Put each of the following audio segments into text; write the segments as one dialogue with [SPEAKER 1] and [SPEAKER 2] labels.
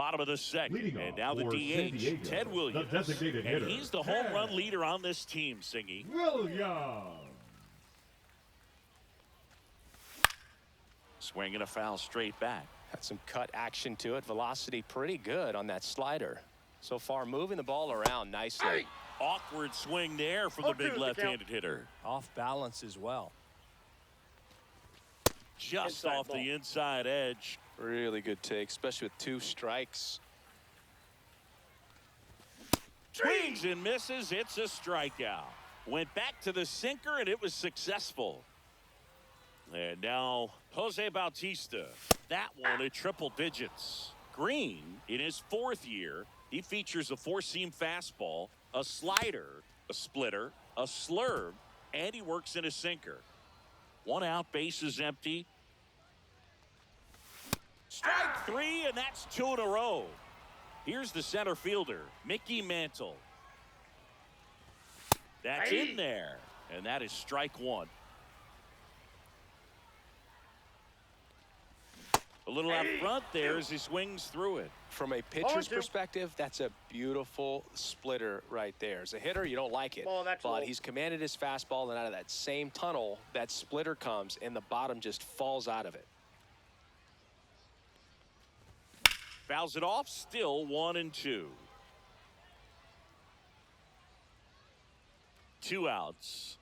[SPEAKER 1] Bottom of the second,
[SPEAKER 2] Leading
[SPEAKER 1] and
[SPEAKER 2] off
[SPEAKER 1] now the
[SPEAKER 2] for San
[SPEAKER 1] DH,
[SPEAKER 2] Diego,
[SPEAKER 1] Ted Williams.
[SPEAKER 2] the designated hitter,
[SPEAKER 1] And he's the home run leader on this team, Singy.
[SPEAKER 2] Williams.
[SPEAKER 1] Swinging a foul straight back.
[SPEAKER 3] Had some cut action to it. Velocity pretty good on that slider. So far, moving the ball around nicely.
[SPEAKER 1] Hey. Awkward swing there from the big left-handed hitter.
[SPEAKER 3] Off balance as well.
[SPEAKER 1] Just off the inside edge.
[SPEAKER 3] Really good take, especially with 2 strikes.
[SPEAKER 1] Swings and misses. It's a strikeout. Went back to the sinker, and it was successful. And now Jose Bautista. That one at triple digits. Green, in his 4th year, he features a 4-seam fastball, a slider, a splitter, a slurve, and he works in a sinker. 1 out, bases empty. Strike 3, and that's 2 in a row. Here's the center fielder, Mickey Mantle. That's in there, and that is strike 1. A little out front there as he swings through it.
[SPEAKER 3] From a pitcher's perspective, that's a beautiful splitter right there. As a hitter, you don't like it. But he's commanded his fastball, and out of that same tunnel, that splitter comes, and the bottom just falls out of it.
[SPEAKER 1] Fouls it off, still 1-2. 2 outs.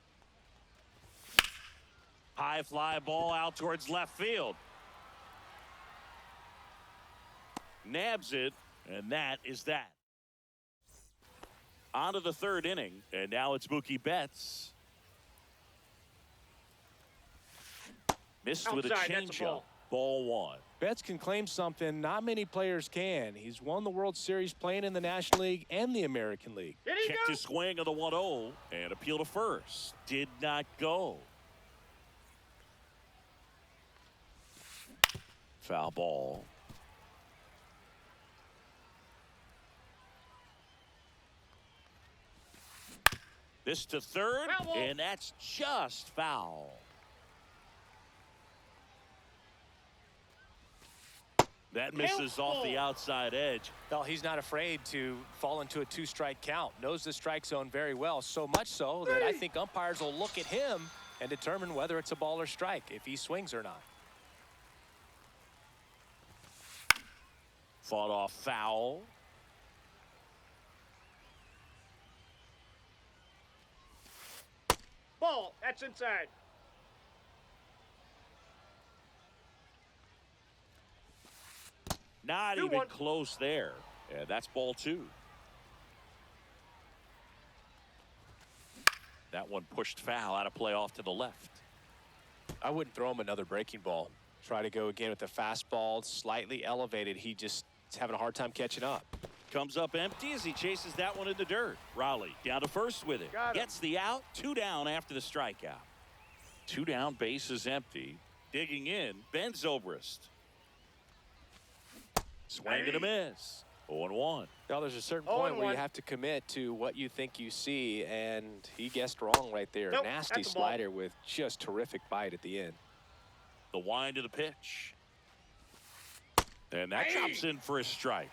[SPEAKER 1] High fly ball out towards left field. Nabs it, and that is that. On to the 3rd inning, and now it's Mookie Betts. Missed with a changeup. Ball 1.
[SPEAKER 3] Betts can claim something not many players can. He's won the World Series playing in the National League and the American League.
[SPEAKER 1] Checked his swing on the 1-0 and appeal to first. Did not go. Foul ball. This to 3rd, and that's just foul. That misses off the outside edge.
[SPEAKER 3] Well, he's not afraid to fall into a 2-strike count. Knows the strike zone very well, so much so that I think umpires will look at him and determine whether it's a ball or strike, if he swings or not.
[SPEAKER 1] Fought off foul.
[SPEAKER 4] Ball, that's inside.
[SPEAKER 1] Not even close there. Yeah, that's ball 2. That one pushed foul out of play off to the left.
[SPEAKER 3] I wouldn't throw him another breaking ball. Try to go again with the fastball, slightly elevated. He just is having a hard time catching up.
[SPEAKER 1] Comes up empty as he chases that one in the dirt. Raleigh down to first with it. Gets the out. 2 down after the strikeout. 2 down, base is empty. Digging in, Ben Zobrist. Swing and a miss. 0-1.
[SPEAKER 3] Now there's a certain point where you have to commit to what you think you see, and he guessed wrong right there. Nasty slider with just terrific bite at the end.
[SPEAKER 1] The wind of the pitch. And that chops in for a strike.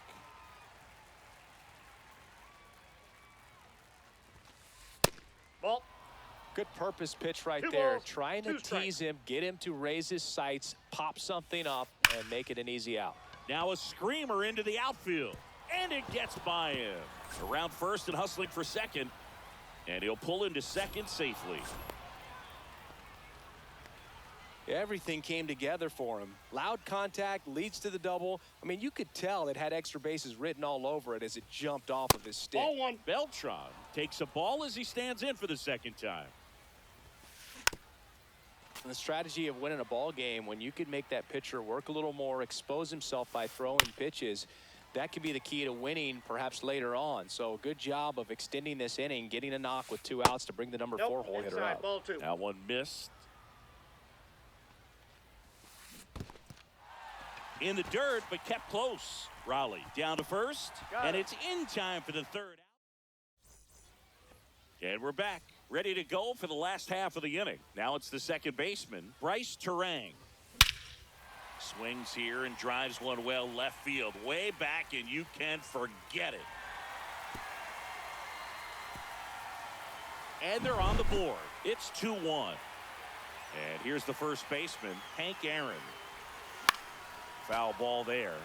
[SPEAKER 4] Ball.
[SPEAKER 3] Good purpose pitch right there. Trying to tease him, get him to raise his sights, pop something up, and make it an easy out.
[SPEAKER 1] Now a screamer into the outfield. And it gets by him. Around first and hustling for second. And he'll pull into second safely.
[SPEAKER 3] Everything came together for him. Loud contact leads to the double. I mean, you could tell it had extra bases written all over it as it jumped off of his stick.
[SPEAKER 4] Ball 1.
[SPEAKER 1] Beltran takes a ball as he stands in for the second time.
[SPEAKER 3] The strategy of winning a ball game, when you could make that pitcher work a little more, expose himself by throwing pitches, that could be the key to winning perhaps later on. So good job of extending this inning, getting a knock with 2 outs to bring the number 4 hole hitter out.
[SPEAKER 4] Ball 2.
[SPEAKER 1] That one missed. In the dirt, but kept close. Raleigh down to first, and it's in time for the 3rd out. And we're back, ready to go for the last half of the inning. Now it's the second baseman, Bryce Terang. Swings here and drives one well left field. Way back, and you can forget it. And they're on the board. It's 2-1. And here's the first baseman, Hank Aaron. Foul ball there.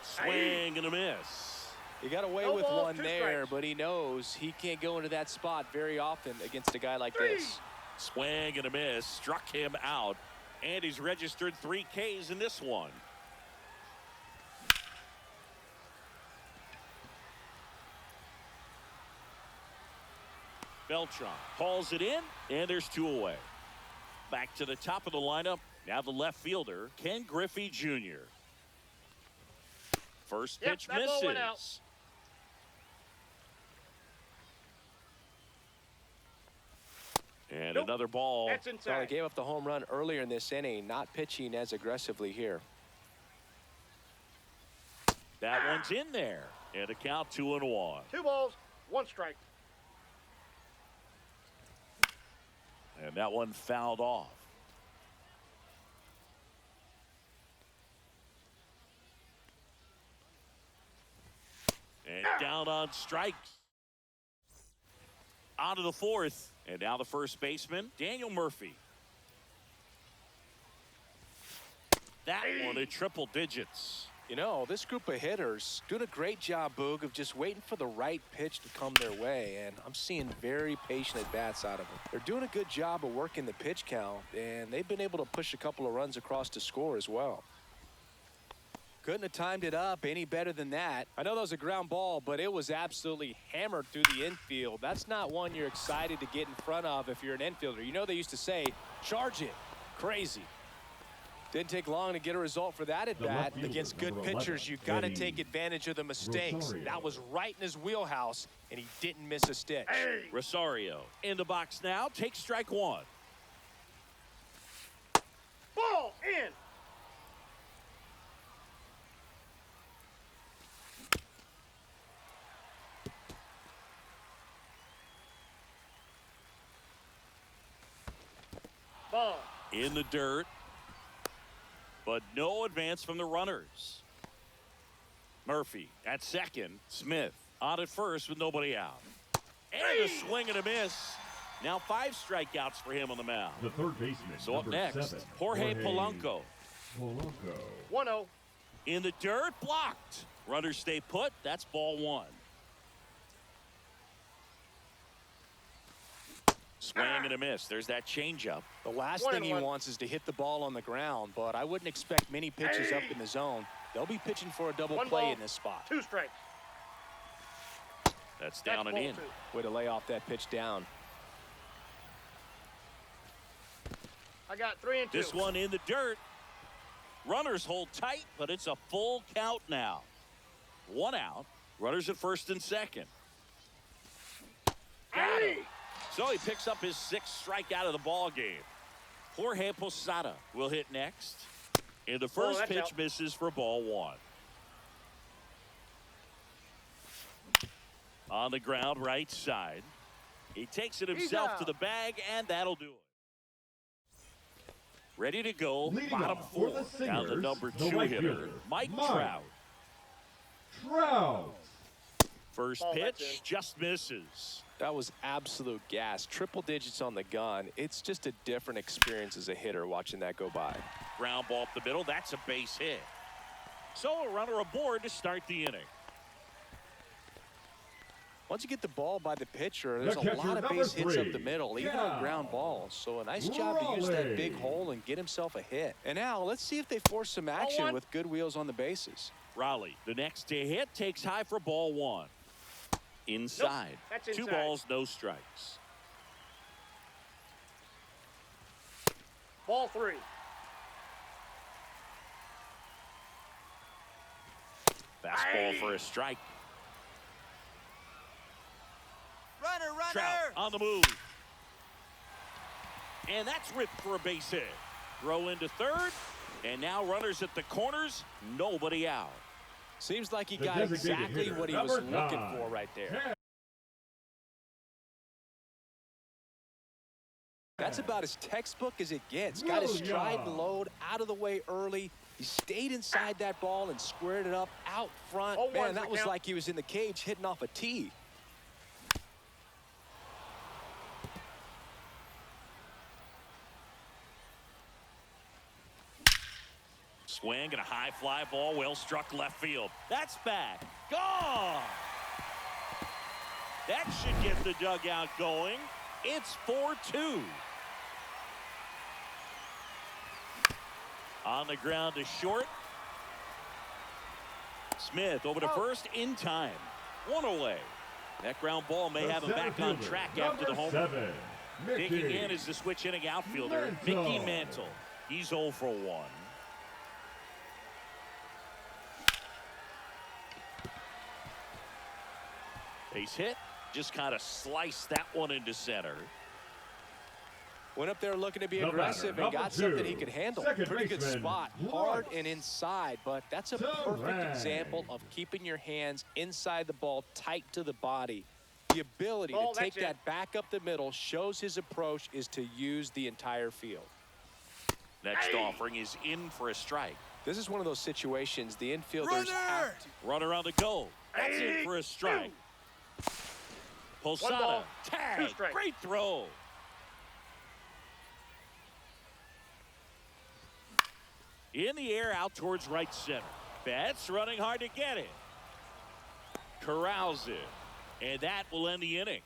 [SPEAKER 1] Swing and a miss.
[SPEAKER 3] He got away with one there, but he knows he can't go into that spot very often against a guy like this.
[SPEAKER 1] Swing and a miss. Struck him out. And he's registered 3 Ks in this one. Beltran hauls it in, and there's 2 away. Back to the top of the lineup. Now the left fielder, Ken Griffey Jr. First pitch misses. And another ball.
[SPEAKER 4] That's inside.
[SPEAKER 3] Well, he gave up the home run earlier in this inning, not pitching as aggressively here.
[SPEAKER 1] That one's in there. And a count 2-1.
[SPEAKER 4] 2 balls, 1 strike.
[SPEAKER 1] And that one fouled off. And down on strikes. On to the 4th. And now the first baseman, Daniel Murphy. That one at triple digits.
[SPEAKER 3] You know, this group of hitters doing a great job, Boog, of just waiting for the right pitch to come their way, and I'm seeing very patient at-bats out of them. They're doing a good job of working the pitch count, and they've been able to push a couple of runs across to score as well. Couldn't have timed it up any better than that. I know that was a ground ball, but it was absolutely hammered through the infield. That's not one you're excited to get in front of if you're an infielder. You know they used to say, charge it. Crazy. Didn't take long to get a result for that at bat. Against good pitchers, you got to take advantage of the mistakes.
[SPEAKER 2] Rosario.
[SPEAKER 3] That was right in his wheelhouse, and he didn't miss a stitch.
[SPEAKER 1] Rosario in the box now. Takes strike 1.
[SPEAKER 4] Ball in. Ball.
[SPEAKER 1] In the dirt. But no advance from the runners. Murphy at second. Smith on at first with nobody out. And a swing and a miss. Now 5 strikeouts for him on the mound.
[SPEAKER 2] The third baseman.
[SPEAKER 1] So up
[SPEAKER 2] number
[SPEAKER 1] next,
[SPEAKER 2] 7,
[SPEAKER 1] Jorge Polanco.
[SPEAKER 2] Polanco.
[SPEAKER 4] 1-0.
[SPEAKER 1] In the dirt, blocked. Runners stay put. That's ball 1. Swing and a miss. There's that changeup.
[SPEAKER 3] The last thing he wants is to hit the ball on the ground, but I wouldn't expect many pitches up in the zone. They'll be pitching for a double
[SPEAKER 4] 1
[SPEAKER 3] play
[SPEAKER 4] ball,
[SPEAKER 3] in this spot.
[SPEAKER 4] 2 strikes.
[SPEAKER 1] That's down and
[SPEAKER 4] ball
[SPEAKER 1] in.
[SPEAKER 4] 2.
[SPEAKER 3] Way to lay off that pitch down.
[SPEAKER 4] I got 3 and 2.
[SPEAKER 1] This one in the dirt. Runners hold tight, but it's a full count now. 1 out. Runners at first and second. Got him. So he picks up his 6th strikeout of the ball game. Jorge Posada will hit next. And the first
[SPEAKER 4] that's
[SPEAKER 1] pitch
[SPEAKER 4] out.
[SPEAKER 1] misses for ball 1. On the ground, right side. He takes it himself to the bag, and that'll do it. Ready to go,
[SPEAKER 2] Leading
[SPEAKER 1] bottom
[SPEAKER 2] off for
[SPEAKER 1] 4.
[SPEAKER 2] the
[SPEAKER 1] Now the
[SPEAKER 2] Singers,
[SPEAKER 1] number
[SPEAKER 2] the
[SPEAKER 1] 2
[SPEAKER 2] right
[SPEAKER 1] hitter,
[SPEAKER 2] fielder,
[SPEAKER 1] Mike
[SPEAKER 2] Mike
[SPEAKER 1] Trout.
[SPEAKER 2] Trout.
[SPEAKER 1] First
[SPEAKER 4] Ball, that's
[SPEAKER 1] pitch
[SPEAKER 4] in.
[SPEAKER 1] just misses.
[SPEAKER 3] That was absolute gas. Triple digits on the gun. It's just a different experience as a hitter watching that go by.
[SPEAKER 1] Ground ball up the middle. That's a base hit. So a runner aboard to start the inning.
[SPEAKER 3] Once you get the ball by the pitcher, there's
[SPEAKER 2] The
[SPEAKER 3] a
[SPEAKER 2] catcher,
[SPEAKER 3] lot of
[SPEAKER 2] number
[SPEAKER 3] base hits up
[SPEAKER 2] 3,
[SPEAKER 3] the middle, even on ground balls. So a nice job to use that big hole and get himself a hit. And now let's see if they force some action
[SPEAKER 4] 1.
[SPEAKER 3] with good wheels on the bases.
[SPEAKER 1] Raleigh, the next to hit, takes high for ball 1. Inside.
[SPEAKER 4] That's
[SPEAKER 1] 2
[SPEAKER 4] inside.
[SPEAKER 1] balls, no strikes.
[SPEAKER 4] Ball 3.
[SPEAKER 1] Fastball for a strike.
[SPEAKER 5] Runner, runner!
[SPEAKER 1] Trout on the move. And that's ripped for a base hit. Throw into third. And now runners at the corners. Nobody out.
[SPEAKER 3] Seems like he
[SPEAKER 2] The
[SPEAKER 3] got
[SPEAKER 2] designated
[SPEAKER 3] exactly
[SPEAKER 2] hitter,
[SPEAKER 3] what he was
[SPEAKER 2] number
[SPEAKER 3] looking
[SPEAKER 2] 9,
[SPEAKER 3] for right there. That's about as textbook as it gets. Got his stride and load out of the way early. He stayed inside that ball and squared it up out front.
[SPEAKER 4] Oh,
[SPEAKER 3] Man, that was like he was in the cage hitting off a tee.
[SPEAKER 1] Swing and a high fly ball, well struck left field. That's back. Gone. That should get the dugout going. It's 4-2. On the ground to short. Smith over to first in time. One away. That ground ball may have him back on track after the home run. Digging in is the switch inning outfielder, Mickey Mantle. He's 0 for 1. Base hit. Just kind of sliced that one into center.
[SPEAKER 3] Went up there looking to be aggressive and got something he could handle. Pretty good spot. Hard and inside, but that's a perfect example of keeping your hands inside the ball, tight to the body. The ability to take that back up the middle shows his approach is to use the entire field.
[SPEAKER 1] Next offering is in for a strike.
[SPEAKER 3] This is one of those situations the infielders have to.
[SPEAKER 1] Runner on the go. That's in for a strike. Posada, tag, great throw. In the air out towards right center. Betts running hard to get it. Corrals it. And that will end the inning.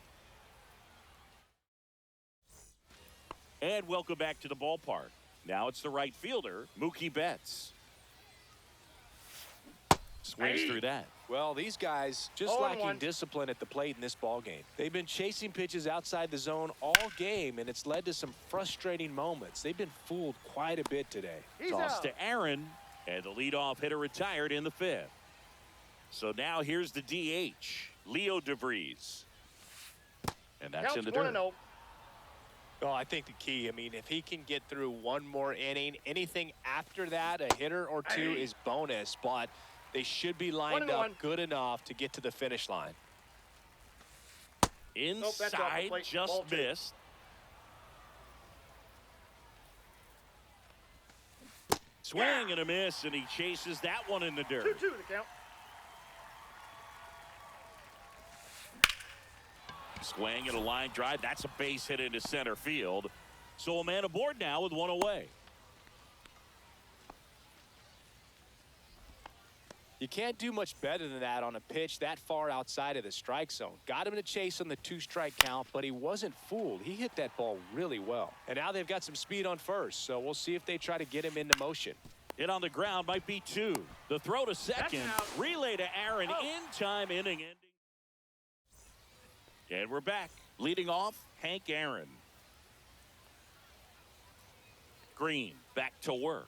[SPEAKER 1] And welcome back to the ballpark. Now it's the right fielder, Mookie Betts. Swings through that.
[SPEAKER 3] Well, these guys just lacking discipline at the plate in this ball game. They've been chasing pitches outside the zone all game, and it's led to some frustrating moments. They've been fooled quite a bit today.
[SPEAKER 1] Toss to Aaron, and the leadoff hitter retired in the 5th. So now here's the DH, Leo DeVries. And that's in the dirt.
[SPEAKER 3] Well, I think the key, I mean, if he can get through one more inning, anything after that, a hitter or two is bonus, but they should be lined up good enough to get to the finish line.
[SPEAKER 1] Inside, just missed. Swing and a miss, and he chases that one in the dirt.
[SPEAKER 4] 2-2 the count.
[SPEAKER 1] Swing and a line drive. That's a base hit into center field. So a man aboard now with one away.
[SPEAKER 3] You can't do much better than that on a pitch that far outside of the strike zone. Got him to chase on the 2-strike count, but he wasn't fooled. He hit that ball really well. And now they've got some speed on first, so we'll see if they try to get him into motion.
[SPEAKER 1] Hit on the ground might be 2. The throw to second. Relay to Aaron in time, inning ending. And we're back. Leading off, Hank Aaron. Green back to work.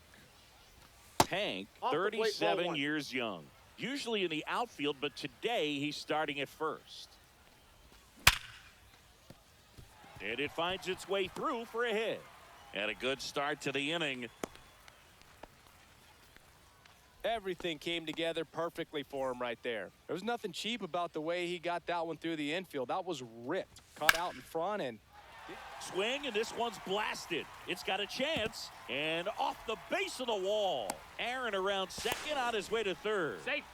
[SPEAKER 1] Hank, 37 years young. Usually in the outfield, but today he's starting at first. And it finds its way through for a hit. And a good start to the inning.
[SPEAKER 3] Everything came together perfectly for him right there. There was nothing cheap about the way he got that one through the infield. That was ripped. Caught out in front and
[SPEAKER 1] swing, and this one's blasted. It's got a chance, and off the base of the wall. Aaron around second on his way to third.
[SPEAKER 4] Safe.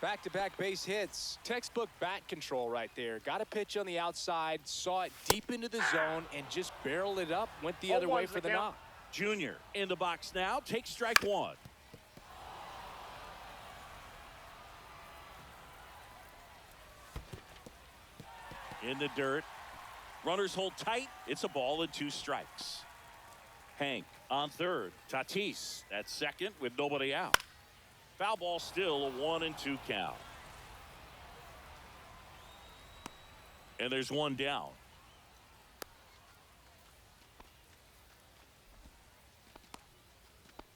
[SPEAKER 3] Back-to-back base hits. Textbook bat control right there. Got a pitch on the outside, saw it deep into the zone, and just barreled it up. Went the other way for the knock.
[SPEAKER 1] Junior in the box now. Takes strike one. In the dirt. Runners hold tight. It's a ball and 2 strikes. Hank on third. Tatis at second with nobody out. Foul ball still, a 1-2 count. And there's one down.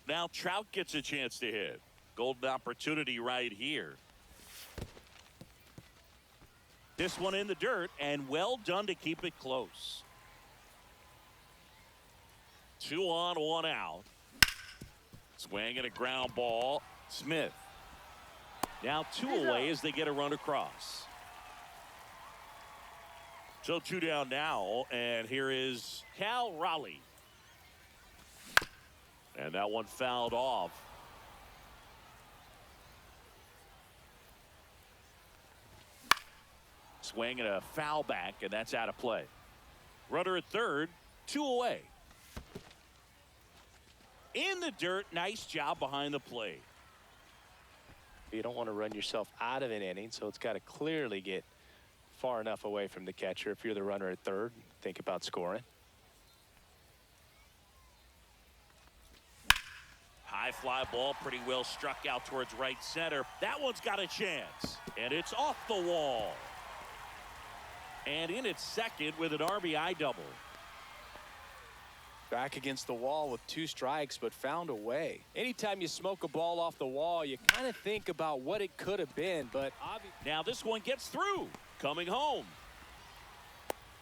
[SPEAKER 1] Now Trout gets a chance to hit. Golden opportunity right here. This one in the dirt, and well done to keep it close. 2 on, 1 out. Swing and a ground ball. Smith. Now 2 away as they get a run across. So 2 down now, and here is Cal Raleigh. And that one fouled off. Swing and a foul back, and that's out of play. Runner at third, 2 away. In the dirt, nice job behind the plate.
[SPEAKER 3] You don't want to run yourself out of an inning, so it's got to clearly get far enough away from the catcher. If you're the runner at third, think about scoring.
[SPEAKER 1] High fly ball, pretty well struck out towards right center. That one's got a chance, and it's off the wall. And in at second with an RBI double.
[SPEAKER 3] Back against the wall with 2 strikes, but found a way. Anytime you smoke a ball off the wall, you kind of think about what it could have been, but obviously.
[SPEAKER 1] Now this one gets through, coming home.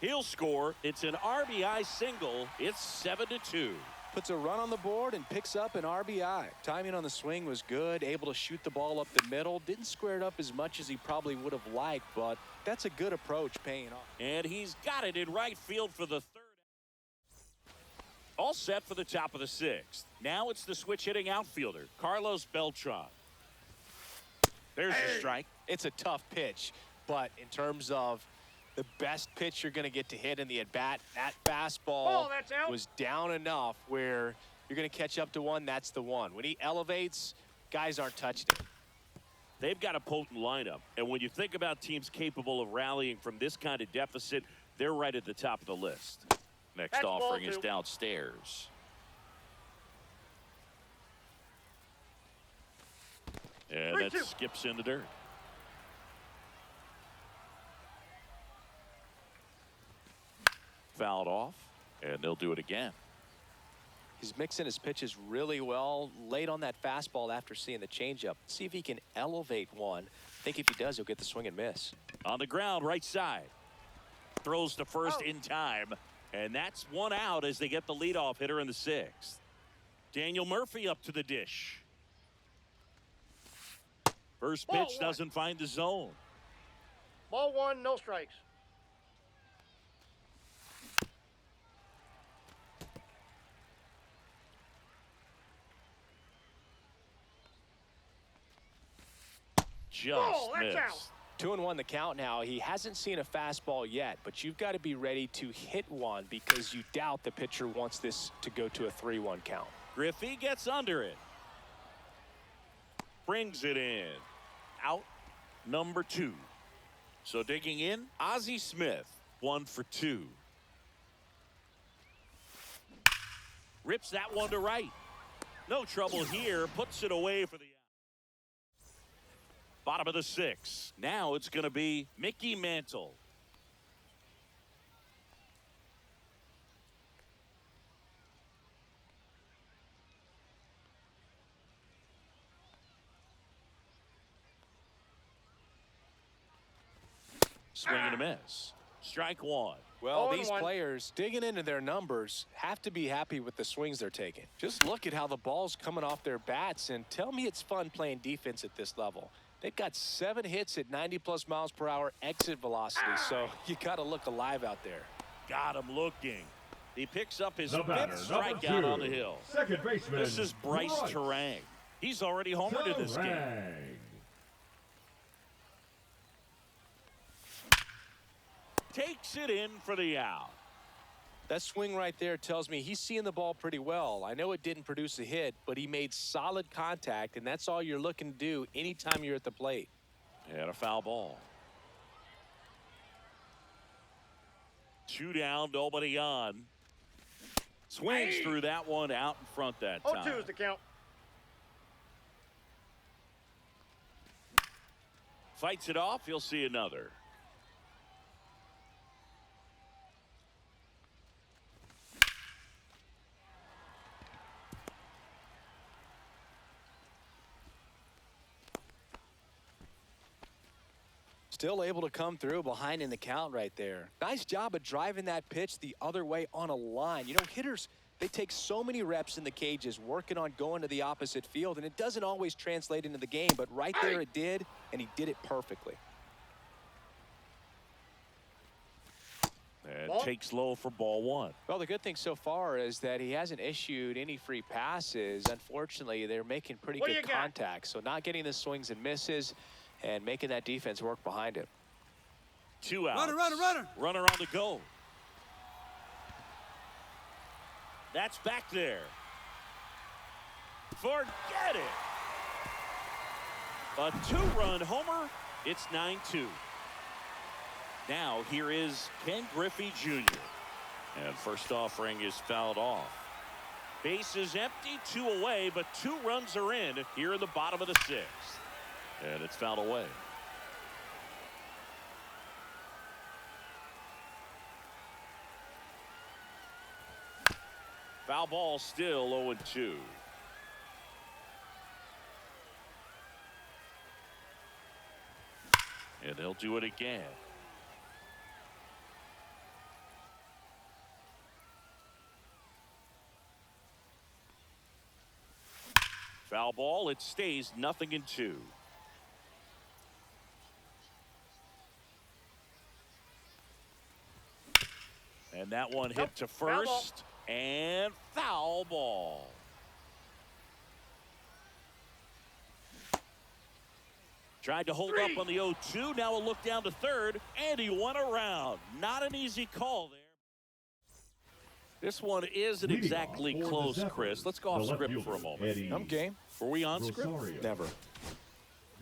[SPEAKER 1] He'll score. It's an RBI single. It's 7-2.
[SPEAKER 3] Puts a run on the board and picks up an RBI. Timing on the swing was good, able to shoot the ball up the middle. Didn't square it up as much as he probably would have liked, but that's a good approach paying off.
[SPEAKER 1] And he's got it in right field for the third. All set for the top of the 6th. Now it's the switch hitting outfielder, Carlos Beltran. There's the strike.
[SPEAKER 3] It's a tough pitch, but in terms of the best pitch you're going to get to hit in the at-bat, that fastball
[SPEAKER 4] That's out.
[SPEAKER 3] was down enough where you're going to catch up to one. That's the one. When he elevates, guys aren't touching it.
[SPEAKER 1] They've got a potent lineup, and when you think about teams capable of rallying from this kind of deficit, they're right at the top of the list. Next
[SPEAKER 4] That's
[SPEAKER 1] offering
[SPEAKER 4] ball
[SPEAKER 1] is
[SPEAKER 4] 2.
[SPEAKER 1] downstairs. And that
[SPEAKER 4] 3-2.
[SPEAKER 1] skips in the dirt. Fouled off, and they'll do it again.
[SPEAKER 3] He's mixing his pitches really well. Late on that fastball after seeing the changeup. See if he can elevate one. I think if he does, he'll get the swing and miss.
[SPEAKER 1] On the ground, right side. Throws to first
[SPEAKER 4] Oh.
[SPEAKER 1] in time. And that's one out as they get the leadoff hitter in the 6th. Daniel Murphy up to the dish. First
[SPEAKER 4] Ball
[SPEAKER 1] pitch
[SPEAKER 4] 1.
[SPEAKER 1] doesn't find the zone.
[SPEAKER 4] Ball 1, no strikes.
[SPEAKER 1] Just
[SPEAKER 4] Ball, that's
[SPEAKER 1] missed.
[SPEAKER 4] out.
[SPEAKER 3] 2-1 the count now. He hasn't seen a fastball yet, but you've got to be ready to hit one because you doubt the pitcher wants this to go to a 3-1 count.
[SPEAKER 1] Griffey gets under it. Brings it in. Out number 2. So digging in, Ozzie Smith, 1 for 2. Rips that one to right. No trouble here. Puts it away for the out. Bottom of the 6th. Now it's going to be Mickey Mantle. Swing and a miss. Strike 1.
[SPEAKER 3] Well,
[SPEAKER 4] 0-1.
[SPEAKER 3] these players digging into their numbers have to be happy with the swings they're taking. Just look at how the ball's coming off their bats and tell me it's fun playing defense at this level. They've got 7 hits at 90+ miles per hour exit velocity, so you got to look alive out there.
[SPEAKER 1] Got him looking. He picks up his
[SPEAKER 2] The batter,
[SPEAKER 1] 5th
[SPEAKER 2] number
[SPEAKER 1] strikeout
[SPEAKER 2] 2,
[SPEAKER 1] on the hill.
[SPEAKER 2] second baseman.
[SPEAKER 1] This is Bryce Terang. He's already homered in this game.
[SPEAKER 2] Terang.
[SPEAKER 1] Takes it in for the out.
[SPEAKER 3] That swing right there tells me he's seeing the ball pretty well. I know it didn't produce a hit, but he made solid contact, and that's all you're looking to do anytime you're at the plate.
[SPEAKER 1] And a foul ball. 2 down, nobody on. Swings through that one out in front that time.
[SPEAKER 4] 0-2 is the count.
[SPEAKER 1] Fights it off. He'll see another.
[SPEAKER 3] Still able to come through behind in the count right there. Nice job of driving that pitch the other way on a line. You know, hitters, they take so many reps in the cages working on going to the opposite field, and it doesn't always translate into the game, but right there it did, and he did it perfectly.
[SPEAKER 1] And
[SPEAKER 4] Ball.
[SPEAKER 1] takes low for ball one.
[SPEAKER 3] Well, the good thing so far is that he hasn't issued any free passes. Unfortunately, they're making pretty
[SPEAKER 4] What do
[SPEAKER 3] good
[SPEAKER 4] you got?
[SPEAKER 3] contact. So not getting the swings and misses and making that defense work behind him.
[SPEAKER 1] 2 outs.
[SPEAKER 5] Runner, runner, runner.
[SPEAKER 1] Runner on the go. That's back there. Forget it. A 2-run homer. It's 9-2. Now here is Ken Griffey Jr. And first offering is fouled off. Base is empty, 2 away, but 2 runs are in here in the bottom of the 6th. And it's fouled away. Foul ball still 0-2. And they'll do it again. Foul ball, it stays 0-2. And that one hit to first. And foul ball. Tried to hold up on the 0-2. Now a look down to third. And he went around. Not an easy call there. This one isn't
[SPEAKER 2] Leading
[SPEAKER 1] exactly
[SPEAKER 2] off for the
[SPEAKER 1] close,
[SPEAKER 2] Zephyrs,
[SPEAKER 1] Chris. Let's go
[SPEAKER 2] the
[SPEAKER 1] off
[SPEAKER 2] left
[SPEAKER 1] script for a
[SPEAKER 2] fielder,
[SPEAKER 1] moment.
[SPEAKER 2] Eddie
[SPEAKER 3] I'm game.
[SPEAKER 1] Were we on script?
[SPEAKER 2] Rosario.
[SPEAKER 3] Never.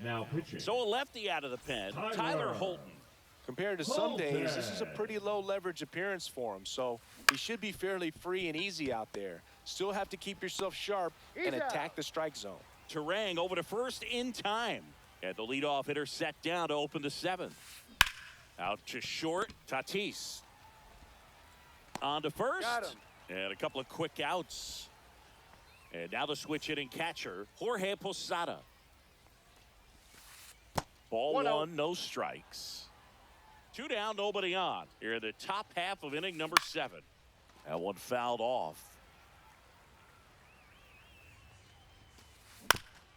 [SPEAKER 2] Now pitching.
[SPEAKER 1] So a lefty out of the pen. Tyler Holton.
[SPEAKER 3] Compared to some days, this is a pretty low leverage appearance for him. So he should be fairly free and easy out there. Still have to keep yourself sharp and attack the strike zone.
[SPEAKER 1] Terang over to first in time. And the leadoff hitter set down to open the 7th. Out to short, Tatis. On to first.
[SPEAKER 4] Got him.
[SPEAKER 1] And a couple of quick outs. And now the switch hitting catcher, Jorge Posada. Ball 1, no strikes. 2 down, nobody on. Here in the top half of inning number 7. That one fouled off.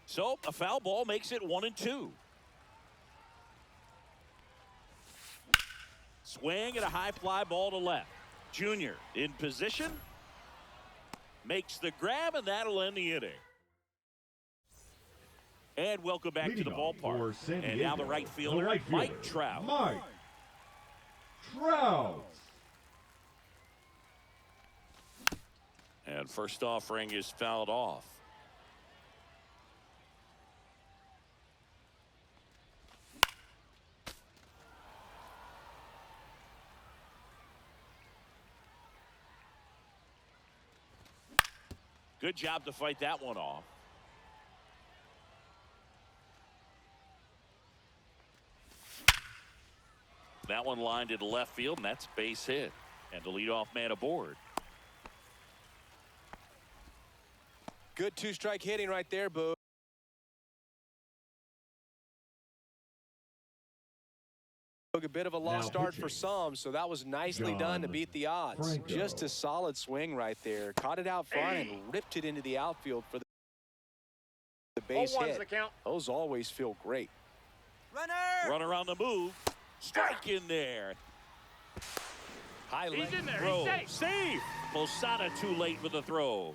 [SPEAKER 1] So a foul ball makes it 1-2. Swing and a high fly ball to left. Junior in position. Makes the grab, and that'll end the inning. And welcome back to the ballpark. And now the right fielder, Mike Trout.
[SPEAKER 2] Mike Trout.
[SPEAKER 1] And first offering is fouled off. Good job to fight that one off. That one lined into left field, and that's base hit. And the leadoff man aboard.
[SPEAKER 3] Good 2-strike hitting right there, Boo. A bit of a lost start for some, so that was nicely done to beat the odds.
[SPEAKER 2] Franco.
[SPEAKER 3] Just a solid swing right there. Caught it out front and ripped it into the outfield for the base
[SPEAKER 4] 0-1's
[SPEAKER 3] hit.
[SPEAKER 4] the count.
[SPEAKER 3] Those always feel great.
[SPEAKER 5] Runner.
[SPEAKER 1] Runner on the move. Strike in there.
[SPEAKER 3] High leg
[SPEAKER 4] He's in there.
[SPEAKER 1] Throw.
[SPEAKER 4] He's safe.
[SPEAKER 1] Save. Posada too late with the throw.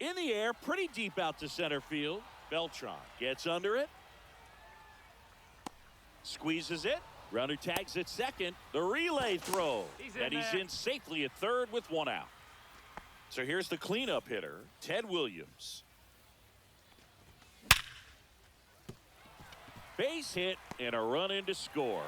[SPEAKER 1] In the air, pretty deep out to center field. Beltran gets under it. Squeezes it. Runner tags at second. The relay throw. And he's in safely at third with 1 out. So here's the cleanup hitter, Ted Williams. Base hit and a run in to score.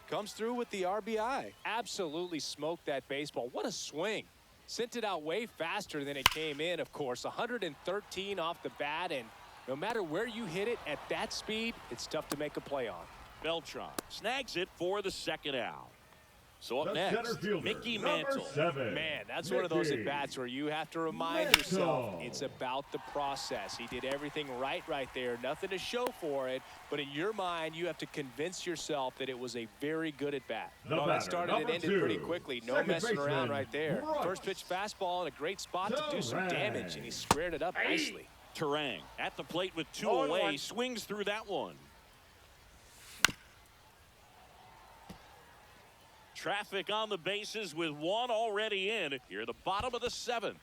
[SPEAKER 3] comes through with the RBI. Absolutely smoked that baseball. What a swing. Sent it out way faster than it came in, of course. 113 off the bat, and no matter where you hit it at that speed, it's tough to make a play on.
[SPEAKER 1] Beltran snags it for the second out. So up
[SPEAKER 2] The
[SPEAKER 1] next,
[SPEAKER 2] center fielder,
[SPEAKER 1] Mickey
[SPEAKER 2] number
[SPEAKER 1] Mantle.
[SPEAKER 2] 7.
[SPEAKER 3] Man, that's one of those
[SPEAKER 2] Mickey
[SPEAKER 3] at-bats where you have to remind yourself
[SPEAKER 2] Mantle.
[SPEAKER 3] it's about the process. He did everything right there. Nothing to show for it. But in your mind, you have to convince yourself that it was a very good at-bat.
[SPEAKER 2] The
[SPEAKER 3] Well, that
[SPEAKER 2] batter,
[SPEAKER 3] started and
[SPEAKER 2] number
[SPEAKER 3] ended pretty
[SPEAKER 2] 2,
[SPEAKER 3] quickly. No
[SPEAKER 2] second
[SPEAKER 3] messing around
[SPEAKER 2] baseman,
[SPEAKER 3] right there.
[SPEAKER 2] Right.
[SPEAKER 3] First pitch fastball in a great spot to do some
[SPEAKER 2] Terang.
[SPEAKER 3] damage, and he squared it up nicely.
[SPEAKER 1] Terang at the plate with 2
[SPEAKER 4] 0-1.
[SPEAKER 1] away. Swings through that one. Traffic on the bases with 1 already in. Here the bottom of the 7th.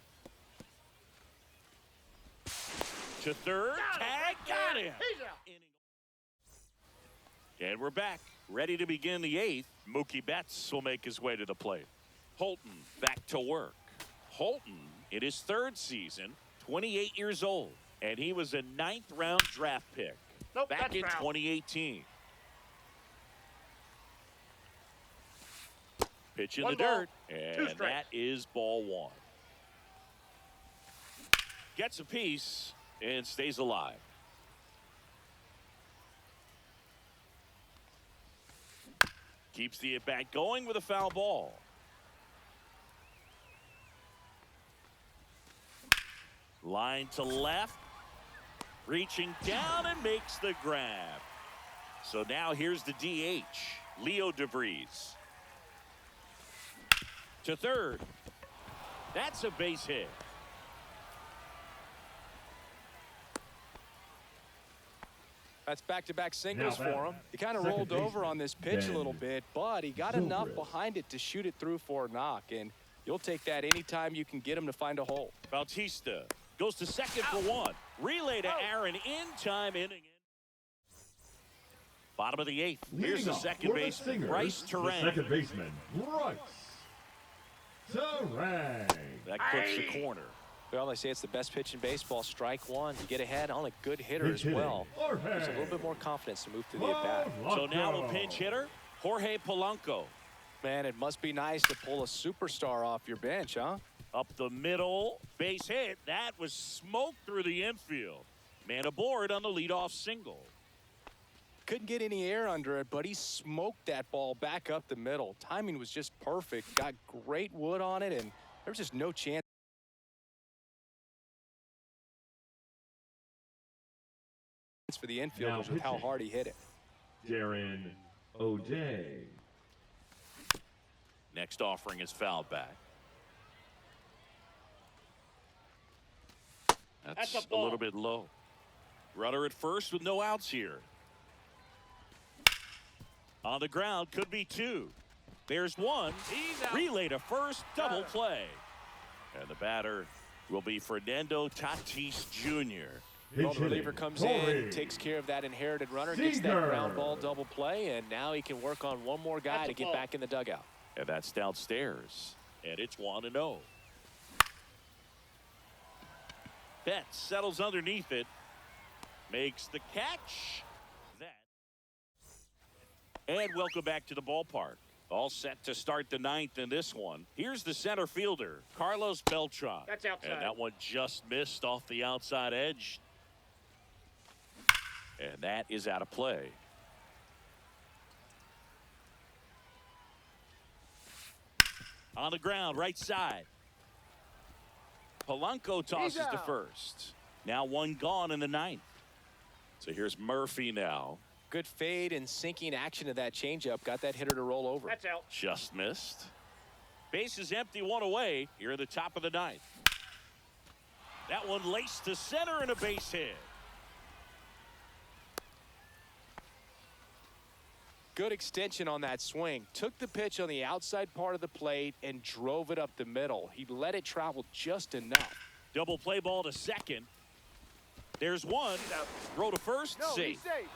[SPEAKER 1] To third. Tag. Got him.
[SPEAKER 4] He's out.
[SPEAKER 1] And we're back. Ready to begin the 8th. Mookie Betts will make his way to the plate. Holton back to work. Holton in his 3rd season, 28 years old. And he was a 9th round draft pick
[SPEAKER 4] Nope,
[SPEAKER 1] back
[SPEAKER 4] that's
[SPEAKER 1] in
[SPEAKER 4] foul.
[SPEAKER 1] 2018. Pitch in
[SPEAKER 4] 1
[SPEAKER 1] the
[SPEAKER 4] ball,
[SPEAKER 1] dirt.
[SPEAKER 4] 2
[SPEAKER 1] And
[SPEAKER 4] strikes.
[SPEAKER 1] that is ball 1. Gets a piece and stays alive. Keeps the at-bat going with a foul ball. Line to left. Reaching down and makes the grab. So now here's the DH, Leo DeVries. To third. That's a base hit.
[SPEAKER 3] That's back-to-back singles
[SPEAKER 2] Now
[SPEAKER 3] for him. He kind of
[SPEAKER 2] second
[SPEAKER 3] rolled over
[SPEAKER 2] baseman,
[SPEAKER 3] on this pitch a
[SPEAKER 2] Ben
[SPEAKER 3] little bit, but he got enough
[SPEAKER 2] Zobrist.
[SPEAKER 3] behind it to shoot it through for a knock, and you'll take that anytime you can get him to find a hole.
[SPEAKER 1] Bautista goes to second for 1. Relay to Aaron in time, inning in. Bottom of the 8th. Here's
[SPEAKER 2] Leading
[SPEAKER 1] the
[SPEAKER 2] off
[SPEAKER 1] second
[SPEAKER 2] for the
[SPEAKER 1] baseman,
[SPEAKER 2] Stingers,
[SPEAKER 1] Bryce
[SPEAKER 2] the
[SPEAKER 1] Terang.
[SPEAKER 2] second baseman, Bryce Terang.
[SPEAKER 1] That clips the corner.
[SPEAKER 3] Well, they say it's the best pitch in baseball. Strike 1. You get ahead on a good hitter
[SPEAKER 2] Pinch
[SPEAKER 3] as
[SPEAKER 2] hitting,
[SPEAKER 3] well.
[SPEAKER 2] Jorge
[SPEAKER 3] There's a little bit more confidence to move through the at-bat.
[SPEAKER 1] So now a
[SPEAKER 2] Polanco.
[SPEAKER 1] pinch hitter, Jorge Polanco.
[SPEAKER 3] Man, it must be nice to pull a superstar off your bench, huh?
[SPEAKER 1] Up the middle, base hit. That was smoked through the infield. Man aboard on the leadoff single.
[SPEAKER 3] Couldn't get any air under it, but he smoked that ball back up the middle. Timing was just perfect. Got great wood on it, and there's just no chance for the infielders with how
[SPEAKER 2] pitching.
[SPEAKER 3] hard he hit it.
[SPEAKER 2] Darren O'Day.
[SPEAKER 1] Next offering is fouled back. That's
[SPEAKER 4] That's a
[SPEAKER 1] a
[SPEAKER 4] ball.
[SPEAKER 1] little bit low. Runner at first with no outs here. On the ground, could be 2. There's 1.
[SPEAKER 4] He's out.
[SPEAKER 1] Relay to first, double play. And the batter will be Fernando Tatis Jr.
[SPEAKER 3] Well,
[SPEAKER 2] Pinch
[SPEAKER 3] the reliever
[SPEAKER 2] hitting,
[SPEAKER 3] comes
[SPEAKER 2] Corey
[SPEAKER 3] in, takes care of that inherited runner, gets that
[SPEAKER 2] Seager.
[SPEAKER 3] ground ball double play, and now he can work on one more guy
[SPEAKER 4] That's
[SPEAKER 3] to
[SPEAKER 4] a
[SPEAKER 3] get
[SPEAKER 4] ball.
[SPEAKER 3] back in the dugout.
[SPEAKER 1] And that's downstairs. And it's 1-0. Betts settles underneath it. Makes the catch. That. And welcome back to the ballpark. All set to start the 9th in this one. Here's the center fielder, Carlos Beltran.
[SPEAKER 4] That's outside.
[SPEAKER 1] And that one just missed off the outside edge. And that is out of play. On the ground, right side. Polanco tosses to
[SPEAKER 4] out.
[SPEAKER 1] first. Now 1 gone in the 9th. So here's Murphy now.
[SPEAKER 3] Good fade and sinking action to that changeup. Got that hitter to roll over.
[SPEAKER 4] That's out.
[SPEAKER 1] Just missed. Base is empty, 1 away. Here at the top of the 9th. That one laced to center and a base hit.
[SPEAKER 3] Good extension on that swing. Took the pitch on the outside part of the plate and drove it up the middle. He let it travel just enough.
[SPEAKER 1] Double play ball to second. There's 1. Throw to first.
[SPEAKER 5] No,
[SPEAKER 1] Safe.
[SPEAKER 5] he's safe.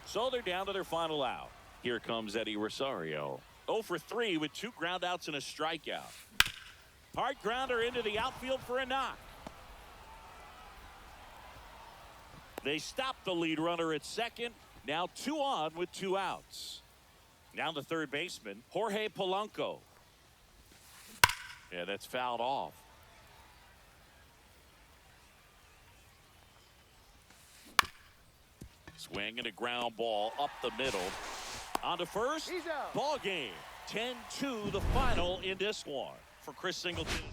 [SPEAKER 1] So they're down to their final out. Here comes Eddie Rosario. 0 for 3 with 2 groundouts and a strikeout. Hard grounder into the outfield for a knock. They stop the lead runner at second. Now 2 on with 2 outs. Now the third baseman, Jorge Polanco. Yeah, that's fouled off. Swing and a ground ball up the middle. On to first.
[SPEAKER 4] He's out.
[SPEAKER 1] Ball game. 10-2 the final in this one. For Chris Singleton.